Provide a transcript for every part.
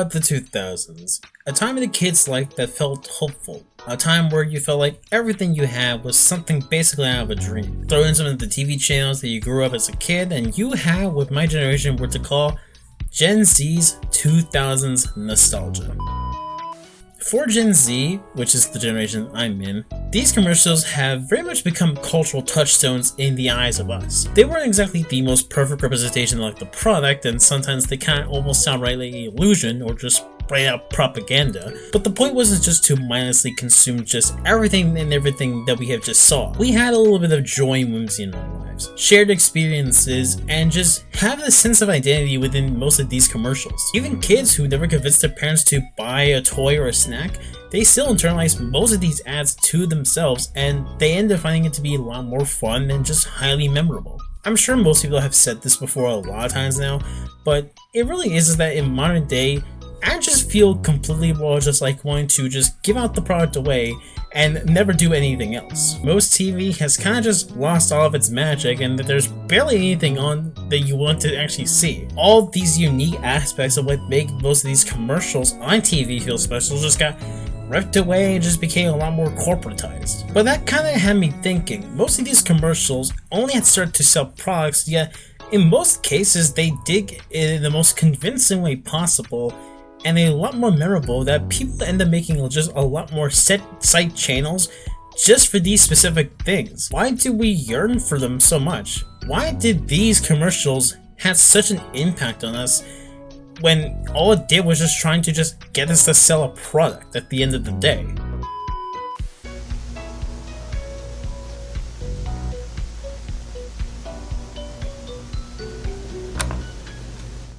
about the 2000s, a time in a kid's life that felt hopeful, a time where you felt like everything you had was something basically out of a dream. Throw in some of the TV channels that you grew up as a kid, and you have what my generation were to call Gen Z's 2000s nostalgia. For Gen Z, which is the generation I'm in, these commercials have very much become cultural touchstones in the eyes of us. They weren't exactly the most perfect representation of like the product, and sometimes they kind of almost sound right like an illusion or just straight out propaganda, but the point wasn't just to mindlessly consume just everything that we have just saw. We had a little bit of joy and whimsy in our lives, shared experiences, and just have a sense of identity within most of these commercials. Even kids who never convinced their parents to buy a toy or a snack, they still internalize most of these ads to themselves, and they end up finding it to be a lot more fun and just highly memorable. I'm sure most people have said this before a lot of times now, but it really is that in modern day, I just feel completely just like wanting to just give out the product away and never do anything else. Most TV has kind of just lost all of its magic, and that there's barely anything on that you want to actually see. All these unique aspects of what make most of these commercials on TV feel special just got ripped away and just became a lot more corporatized. But that kind of had me thinking, most of these commercials only had started to sell products, yet in most cases they did in the most convincing way possible and a lot more memorable, that people end up making just a lot more site channels just for these specific things. Why do we yearn for them so much? Why did these commercials have such an impact on us when all it did was just trying to just get us to sell a product at the end of the day?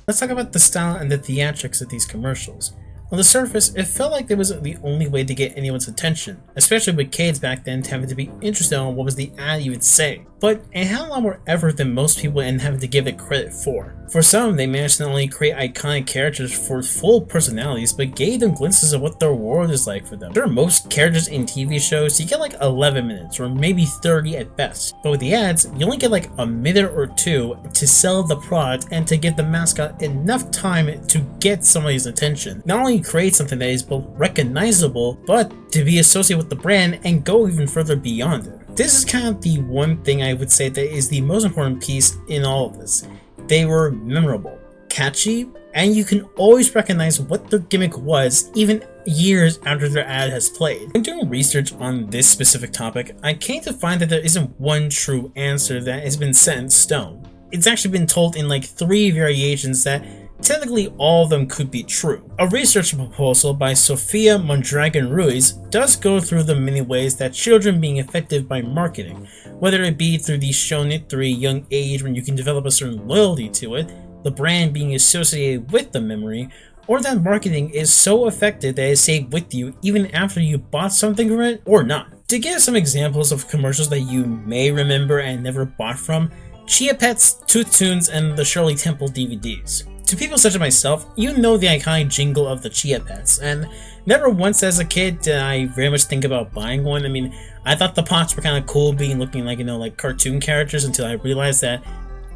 Let's talk about the style and the theatrics of these commercials. On the surface, it felt like it was the only way to get anyone's attention, especially with kids back then having to be interested in what was the ad even saying. But it had a lot more effort than most people and having to give it credit for. For some, they managed to not only create iconic characters for full personalities, but gave them glimpses of what their world is like for them. Sure, most characters in TV shows, you get like 11 minutes, or maybe 30 at best. But with the ads, you only get like a minute or two to sell the product and to give the mascot enough time to get somebody's attention. Not only create something that is both recognizable, but to be associated with the brand and go even further beyond it. This is kind of the one thing I would say that is the most important piece in all of this. They were memorable, catchy, and you can always recognize what their gimmick was even years after their ad has played. When doing research on this specific topic, I came to find that there isn't one true answer that has been set in stone. It's actually been told in like 3 variations that technically all of them could be true. A research proposal by Sofia Mondragon Ruiz does go through the many ways that children being affected by marketing, whether it be through the shown it through a young age when you can develop a certain loyalty to it, the brand being associated with the memory, or that marketing is so effective that it stayed with you even after you bought something from it or not. To give some examples of commercials that you may remember and never bought from, Chia Pets, 2000's, and the Shirley Temple DVDs. To people such as myself, you know the iconic jingle of the Chia Pets, and never once as a kid did I very much think about buying one. I mean, I thought the pots were kind of cool looking like, like cartoon characters, until I realized that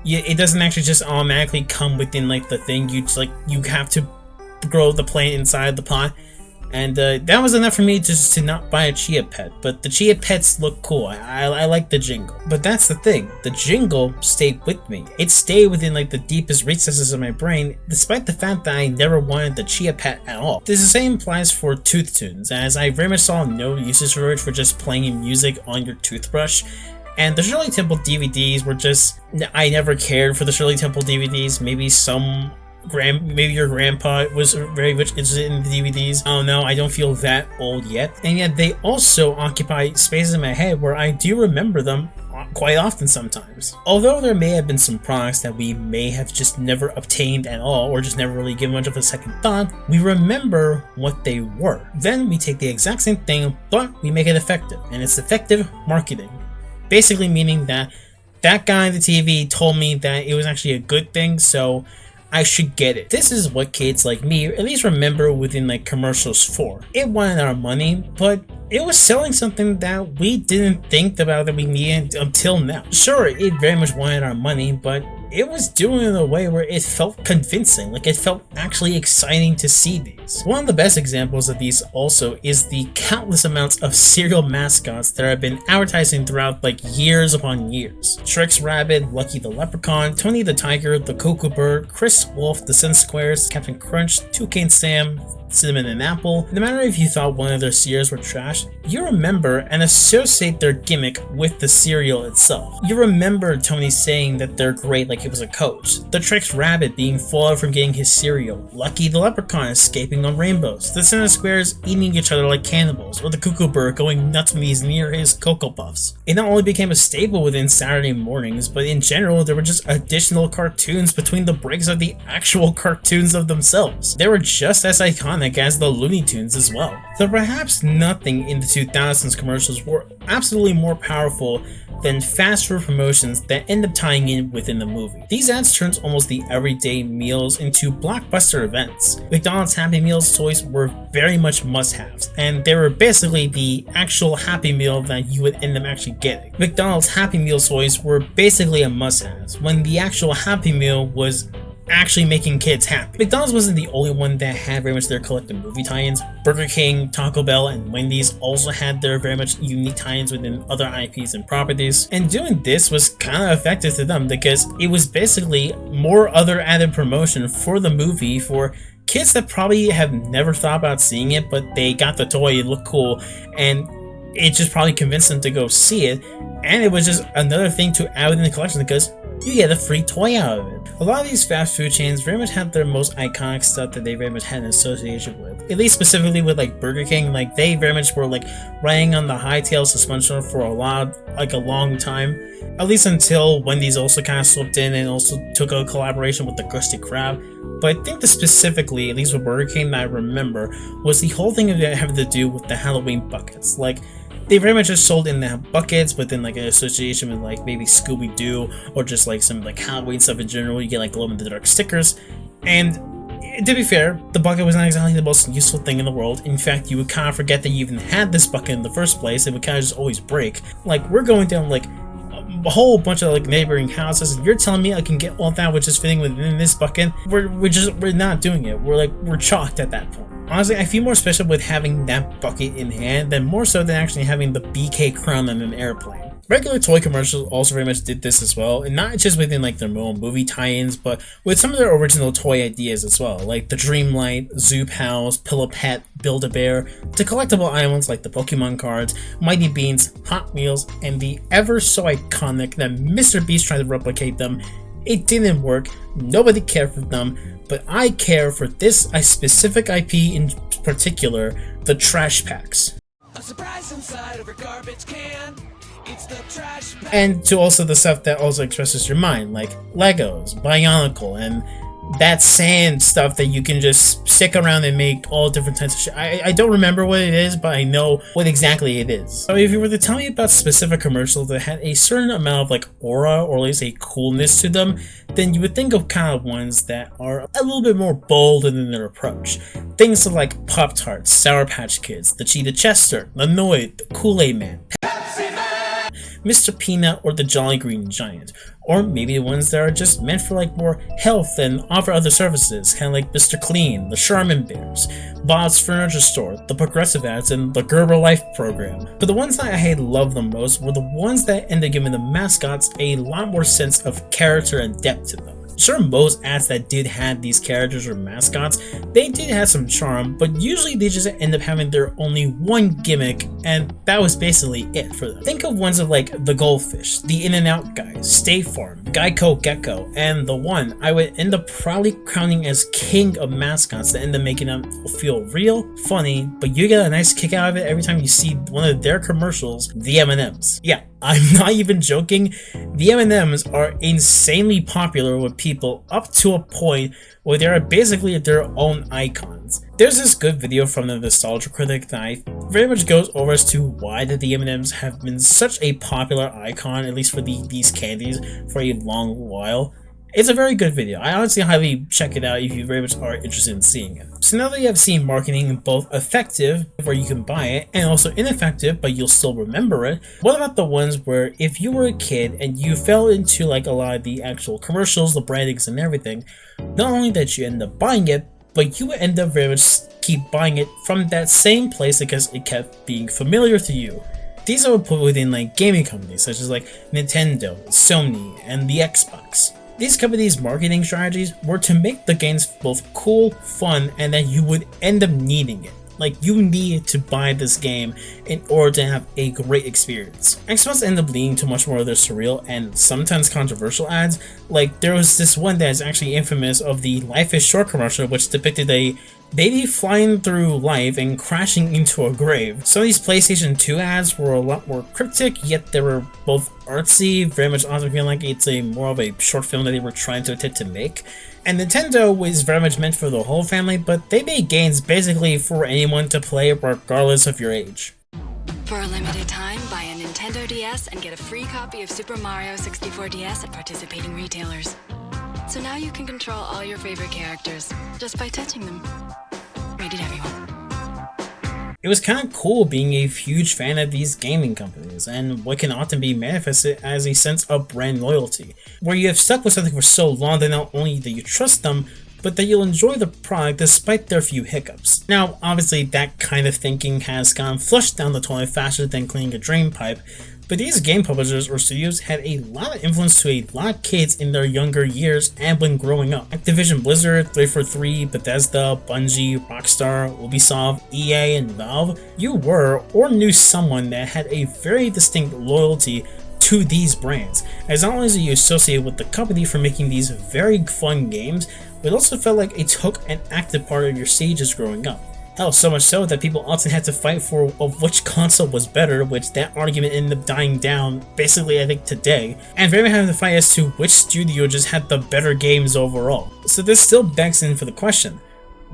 it doesn't actually just automatically come within like the thing. You have to grow the plant inside the pot. And that was enough for me just to not buy a Chia Pet, but the Chia Pets look cool. I like the jingle. But that's the thing, the jingle stayed with me. It stayed within like the deepest recesses of my brain, despite the fact that I never wanted the Chia Pet at all. This the same applies for Tooth-Tunes, as I very much saw no usage for it for just playing music on your toothbrush. And the Shirley Temple DVDs were just, I never cared for the Shirley Temple DVDs. Maybe your grandpa was very much interested in the DVDs. I don't know, I don't feel that old yet. And yet they also occupy spaces in my head where I do remember them quite often sometimes. Although there may have been some products that we may have just never obtained at all, or just never really given much of a second thought, we remember what they were. Then we take the exact same thing, but we make it effective, and it's effective marketing. Basically meaning that guy on the TV told me that it was actually a good thing, so I should get it. This is what kids like me at least remember within like commercials for. It wanted our money, but it was selling something that we didn't think about that we needed until now. Sure, it very much wanted our money, but it was doing it in a way where it felt convincing, like it felt actually exciting to see these. One of the best examples of these also is the countless amounts of cereal mascots that have been advertising throughout like years upon years. Trix Rabbit, Lucky the Leprechaun, Tony the Tiger, the Cocoa Bird, Chris Wolf, the Sun Squares, Captain Crunch, Toucan Sam, Cinnamon and Apple. No matter if you thought one of their cereals were trash, you remember and associate their gimmick with the cereal itself. You remember Tony saying that they're great like he was a coach, the Trix Rabbit being foiled from getting his cereal, Lucky the Leprechaun escaping on rainbows, the Sun Squares eating each other like cannibals, or the Cuckoo Bird going nuts when he's near his Cocoa Puffs. It not only became a staple within Saturday mornings, but in general there were just additional cartoons between the breaks of the actual cartoons of themselves. They were just as iconic as the Looney Tunes as well. Though perhaps nothing in the 2000s commercials were absolutely more powerful than fast food promotions that end up tying in within the movie. These ads turned almost the everyday meals into blockbuster events. McDonald's Happy Meals toys were very much must-haves, and they were basically the actual Happy Meal that you would end up actually getting. McDonald's Happy Meal toys were basically a must-have, when the actual Happy Meal was actually making kids happy. McDonald's wasn't the only one that had very much their collective movie tie-ins. Burger King, Taco Bell, and Wendy's also had their very much unique tie-ins within other IPs and properties. And doing this was kind of effective to them because it was basically more other added promotion for the movie for kids that probably have never thought about seeing it, but they got the toy, it looked cool, and it just probably convinced them to go see it. And it was just another thing to add within the collection because you get a free toy out of it. A lot of these fast food chains very much have their most iconic stuff that they very much had an association with. At least specifically with like Burger King, like they very much were like riding on the high tail suspension for a long time. At least until Wendy's also kind of slipped in and also took a collaboration with the Krusty Krab. But I think that specifically, at least with Burger King that I remember, was the whole thing that having to do with the Halloween buckets. Like, they very much just sold in the buckets within like an association with like maybe Scooby-Doo or just like some like Halloween stuff in general. You get like glow-in-the-dark stickers. And to be fair, the bucket was not exactly the most useful thing in the world. In fact, you would kind of forget that you even had this bucket in the first place. It would kind of just always break. Like, we're going down like a whole bunch of like neighboring houses, and you're telling me I can get all that which is fitting within this bucket? We're not doing it. We're chalked at that point. Honestly, I feel more special with having that bucket in hand than more so than actually having the BK crown on an airplane. Regular toy commercials also very much did this as well, and not just within like their own movie tie-ins, but with some of their original toy ideas as well, like the Dreamlight, Zoo Pals, Pillow Pet, Build-A-Bear, to collectible items like the Pokemon cards, Mighty Beans, Hot Wheels, and the ever so iconic that Mr. Beast tried to replicate them. It didn't work, nobody cared for them, but I care for this specific IP in particular, the Trash Packs. A surprise inside of a garbage can. It's the trash pack. And to also the stuff that also expresses your mind, like Legos, Bionicle, and that sand stuff that you can just stick around and make all different types of shit. I don't remember what it is, but I know what exactly it is. So if you were to tell me about specific commercials that had a certain amount of like aura or at least a coolness to them, then you would think of kind of ones that are a little bit more bold in their approach. Things like Pop-Tarts, Sour Patch Kids, the Cheetah Chester, the Noid, the Kool-Aid Man, Mr. Peanut, or the Jolly Green Giant. Or maybe the ones that are just meant for like more health and offer other services, kind of like Mr. Clean, the Charmin Bears, Bob's Furniture Store, the Progressive Ads, and the Gerber Life program. But the ones that I loved the most were the ones that ended up giving the mascots a lot more sense of character and depth to them. Sure, most ads that did have these characters or mascots, they did have some charm, but usually they just end up having their only one gimmick, and that was basically it for them. Think of ones of like the Goldfish, the In-N-Out guys, State Farm, Geico Gecko, and the one I would end up probably crowning as king of mascots that end up making them feel real, funny, but you get a nice kick out of it every time you see one of their commercials, the M&Ms. Yeah, I'm not even joking. The M&Ms are insanely popular with people up to a point where they are basically their own icons. There's this good video from the Nostalgia Critic that I very much goes over as to why the M&Ms have been such a popular icon, at least for these candies, for a long while. It's a very good video. I honestly highly check it out if you very much are interested in seeing it. So now that you have seen marketing both effective, where you can buy it, and also ineffective, but you'll still remember it, what about the ones where if you were a kid and you fell into like a lot of the actual commercials, the brandings and everything, not only that you end up buying it, but you end up very much keep buying it from that same place because it kept being familiar to you. These I would put within like gaming companies such as like Nintendo, Sony, and the Xbox. These companies' marketing strategies were to make the games both cool, fun, and that you would end up needing it. Like, you need to buy this game in order to have a great experience. Xbox ended up leaning to much more of their surreal and sometimes controversial ads. Like, there was this one that is actually infamous of the Life is Short commercial, which depicted a baby flying through life and crashing into a grave. Some of these PlayStation 2 ads were a lot more cryptic, yet they were both artsy, very much often feeling like it's a more of a short film that they were trying to attempt to make. And Nintendo was very much meant for the whole family, but they made games basically for anyone to play regardless of your age. For a limited time, buy a Nintendo DS and get a free copy of Super Mario 64 DS at participating retailers. So now you can control all your favorite characters just by touching them. Rated everyone. It was kind of cool being a huge fan of these gaming companies, and what can often be manifested as a sense of brand loyalty, where you have stuck with something for so long that not only that you trust them, but that you'll enjoy the product despite their few hiccups. Now, obviously that kind of thinking has gone flushed down the toilet faster than cleaning a drain pipe, but these game publishers or studios had a lot of influence to a lot of kids in their younger years and when growing up. Activision Blizzard, 343, Bethesda, Bungie, Rockstar, Ubisoft, EA, and Valve, you were or knew someone that had a very distinct loyalty to these brands, as not only are you associated with the company for making these very fun games, but also felt like it took an active part of your stages growing up. Hell, so much so that people often had to fight for which console was better, which that argument ended up dying down basically I think today, and very much having to fight as to which studio just had the better games overall. So this still begs in for the question,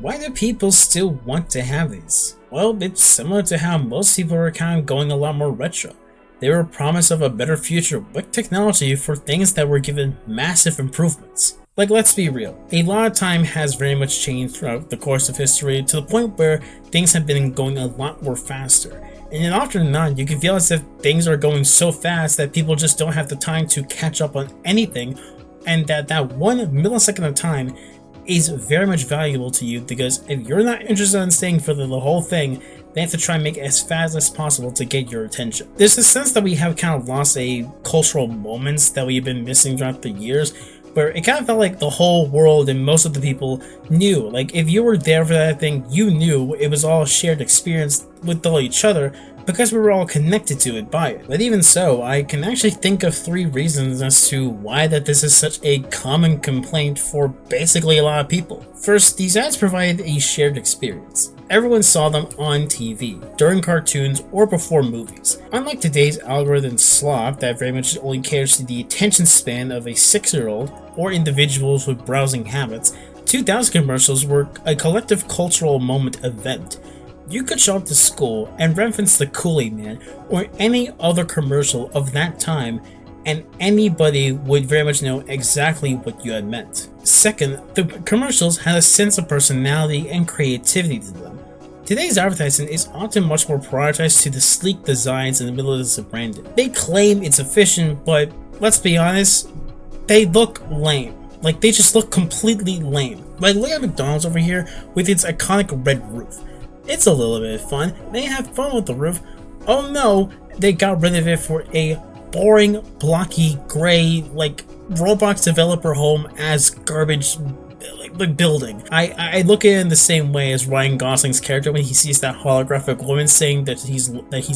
why do people still want to have these? Well, it's similar to how most people are kind of going a lot more retro. They were a promise of a better future with technology for things that were given massive improvements. Like, let's be real, a lot of time has very much changed throughout the course of history to the point where things have been going a lot more faster. And then often than not, you can feel as if things are going so fast that people just don't have the time to catch up on anything, and that 1 millisecond of time is very much valuable to you, because if you're not interested in staying for the whole thing, they have to try and make it as fast as possible to get your attention. There's a sense that we have kind of lost a cultural moments that we've been missing throughout the years, where it kind of felt like the whole world and most of the people knew. Like, if you were there for that thing, you knew it was all a shared experience with all each other because we were all connected to it by it. But even so, I can actually think of 3 reasons as to why that this is such a common complaint for basically a lot of people. First, these ads provided a shared experience. Everyone saw them on TV, during cartoons, or before movies. Unlike today's algorithm slop that very much only caters to the attention span of a 6-year-old or individuals with browsing habits, 2000 commercials were a collective cultural moment event. You could show up to school and reference the Kool-Aid Man or any other commercial of that time, and anybody would very much know exactly what you had meant. Second, the commercials had a sense of personality and creativity to them. Today's advertising is often much more prioritized to the sleek designs in the middle of the branding. They claim it's efficient, but let's be honest, they look lame. Like, they just look completely lame. Like, look at McDonald's over here with its iconic red roof. It's a little bit of fun. They have fun with the roof. Oh no, they got rid of it for a boring, blocky, gray, like Roblox developer home as garbage like building. I look at it in the same way as Ryan Gosling's character when he sees that holographic woman saying that he's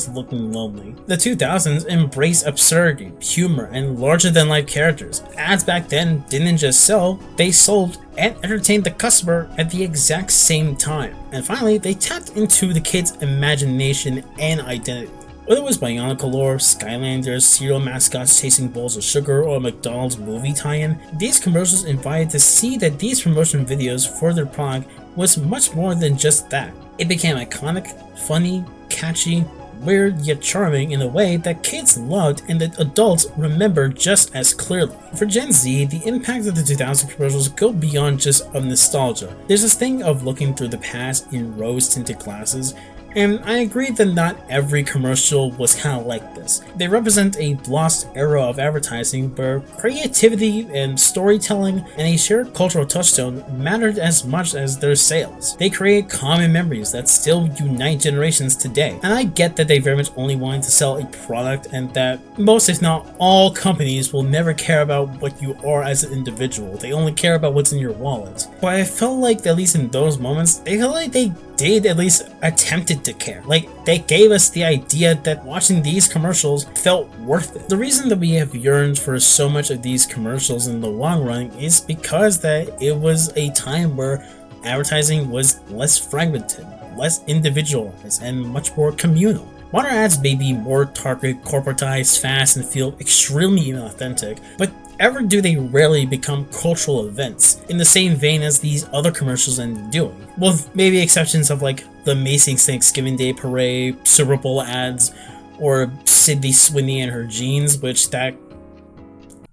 looking lonely. The 2000s embraced absurdity, humor, and larger-than-life characters. Ads back then didn't just sell, they sold and entertained the customer at the exact same time. And finally, they tapped into the kids' imagination and identity. Whether it was Bionicle lore, Skylanders, cereal mascots chasing bowls of sugar, or a McDonald's movie tie-in, these commercials invited to see that these promotion videos for their product was much more than just that. It became iconic, funny, catchy, weird yet charming in a way that kids loved and that adults remember just as clearly. For Gen Z, the impact of the 2000 commercials go beyond just of nostalgia. There's this thing of looking through the past in rose-tinted glasses, and I agree that not every commercial was kind of like this. They represent a lost era of advertising where creativity and storytelling and a shared cultural touchstone mattered as much as their sales. They create common memories that still unite generations today. And I get that they very much only wanted to sell a product and that most, if not all, companies will never care about what you are as an individual. They only care about what's in your wallet. But I felt like, at least in those moments, I felt like they did at least attempted to care. Like, they gave us the idea that watching these commercials felt worth it. The reason that we have yearned for so much of these commercials in the long run is because that it was a time where advertising was less fragmented, less individualized, and much more communal. Modern ads may be more targeted, corporatized, fast, and feel extremely inauthentic, but ever do they rarely become cultural events in the same vein as these other commercials ended up doing. With maybe exceptions of like the Macy's Thanksgiving Day Parade, Super Bowl ads, or Sydney Sweeney and her jeans, which that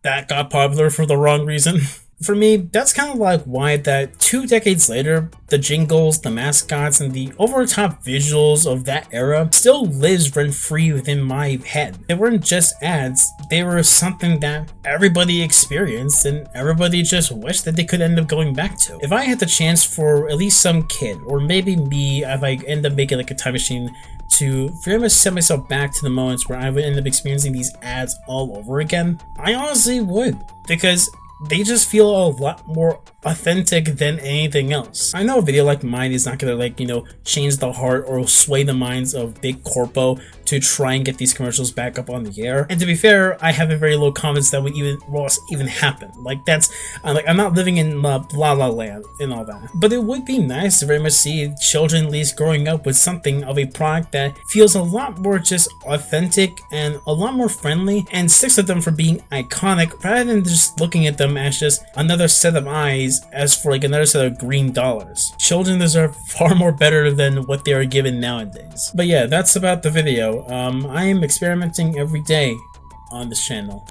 got popular for the wrong reason. For me, that's kind of like why that 2 decades later, the jingles, the mascots, and the over-the-top visuals of that era still lives rent-free within my head. They weren't just ads, they were something that everybody experienced and everybody just wished that they could end up going back to. If I had the chance for at least some kid, or maybe me, if I end up making like a time machine to very much set myself back to the moments where I would end up experiencing these ads all over again, I honestly would, because they just feel a lot more authentic than anything else. I know a video like mine is not gonna change the heart or sway the minds of big corpo to try and get these commercials back up on the air. And to be fair, I have a very low confidence that would even happen. Like that's I'm not living in La La Land and all that. But it would be nice to very much see children at least growing up with something of a product that feels a lot more just authentic and a lot more friendly and sticks with them for being iconic rather than just looking at them as just another set of eyes as for like another set of green dollars. Children deserve far more better than what they are given nowadays. But yeah, that's about the video. I am experimenting every day on this channel.